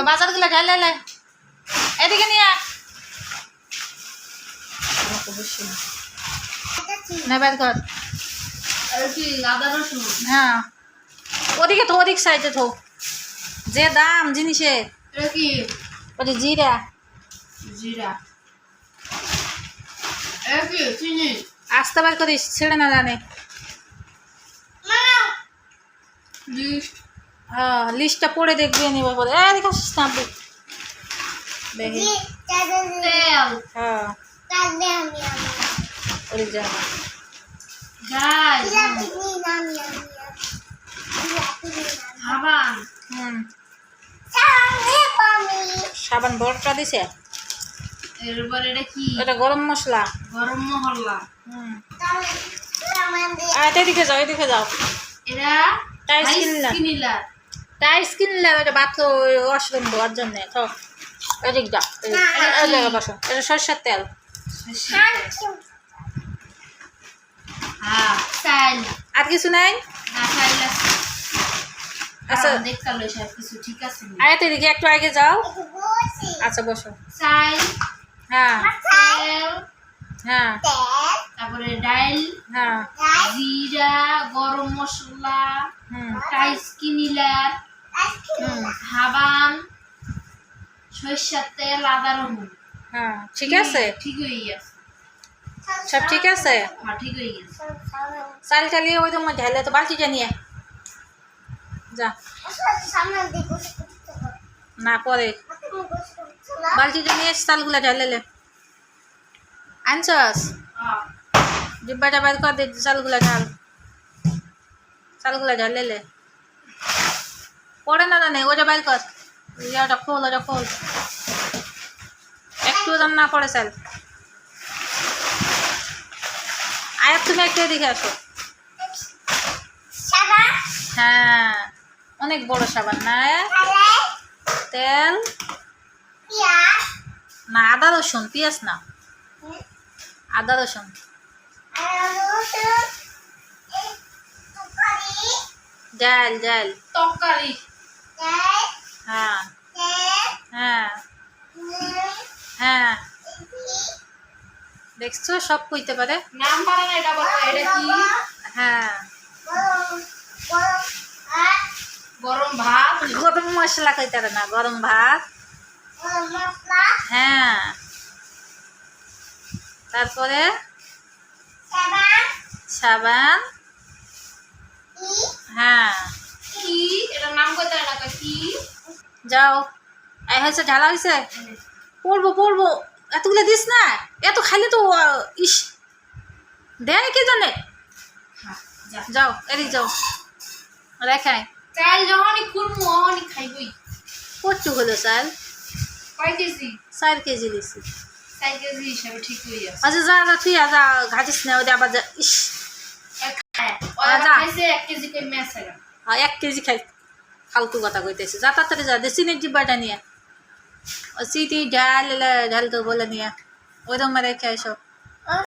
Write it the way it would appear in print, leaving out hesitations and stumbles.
বাজারগুলো ঢালে লে এদিকে নিয়ে নেবার কর হ্যাঁ ওদিকে তো ওদিক সাইডে তো যে দাম জিনিসের ওটা জিরা জিরা চিনি আসতে বার করিস ছেড়ে না জানে হ্যাঁ লিস্টটা পড়ে দেখবি নিবার পরে এদিকে আসিস না আপনি দেখি তেল হ্যাঁ ওদিক যা ডাল সাবান হুম সাবান বড়টা দিছে এরপর এটা কি এটা গরম মশলা গরম মশলা হুম এদিকে যাও এদিকে যাও এরা টাইস কিনলা কিনিলার টাইস কিনলে ওটা বাথরুম ওয়াশরুম ধোয়ার জন্য তো এদিক যাও এই জায়গা বসো এটা সরষের তেল হ্যাঁ চাল আর কিছু নাই না চাল আছে আচ্ছা দেখতে লই সব কিছু ঠিক আছে আয়াত এদিকে একটু আগে যাও আচ্ছা বসো চাল হ্যাঁ তেল হ্যাঁ তারপরে ডাল হ্যাঁ জিরা গরম মশলা হুম টাইস কিনিলার হুম সাবান সরিষার তেল আদা রসুন হ্যাঁ ঠিক আছে ঠিক হয়ে গেছে সব ঠিক আছে হ্যাঁ ঠিক হয়ে গেছে চাল চালিয়ে ওই তোমার ঢেলে তো বালতিটা নিয়ে যা না পরে বালতিটা নিয়ে এসে চালগুলা ঢেলে আনছস ডিব্বাটা বাইর কর দে চালগুলা ঢাল চালগুলা ঢালে পড়ে না জানে ওটা বাইর কর ওটা খোল ওটা খোল একটু দাম না পড়ে চাল আয়াত তুমি একটু এদিকে আসো হ্যাঁ অনেক বড় সাবান না তেল না আদা রসুন পেঁয়াজ না আদা রসুন ডাল ডাল তরকারি হ্যাঁ হ্যাঁ হ্যাঁ দেখছো সব কইতে পারে নাম পারে না এটা বলতে এটা কি হ্যাঁ গরম ভাত গরম মশলা কইতে পারে না গরম ভাত হ্যাঁ তারপরে সাবান হ্যাঁ কি এটা নাম কইতে না কি যাও এই হয়েছে ঢালা হয়েছে পড়বো পড়বো এতগুলো দিস না এত খাইলে তো ইস দেয় কে জানে যাও এদিক যাও রেখায় চাল যখনই খুলমু তখনই খাইবই কচু হলো চাল কয় কেজি 4 কেজি দিছি 4 কেজি হিসাবে ঠিক হয়ে যাচ্ছে আচ্ছা যা যা তুই যা ঘাটিস না ওদের আবার যা ইস খাইছে 1 কেজি কই ম্যাচ আছে 1 কেজি খাই ফালতু কথা কইতেছে যা তাড়াতাড়ি যা চিনির ডিব্বাটা নিয়ে চিনি ঢাল ঢাল তো বলে নিয়ে ওইরকম রেখে এসো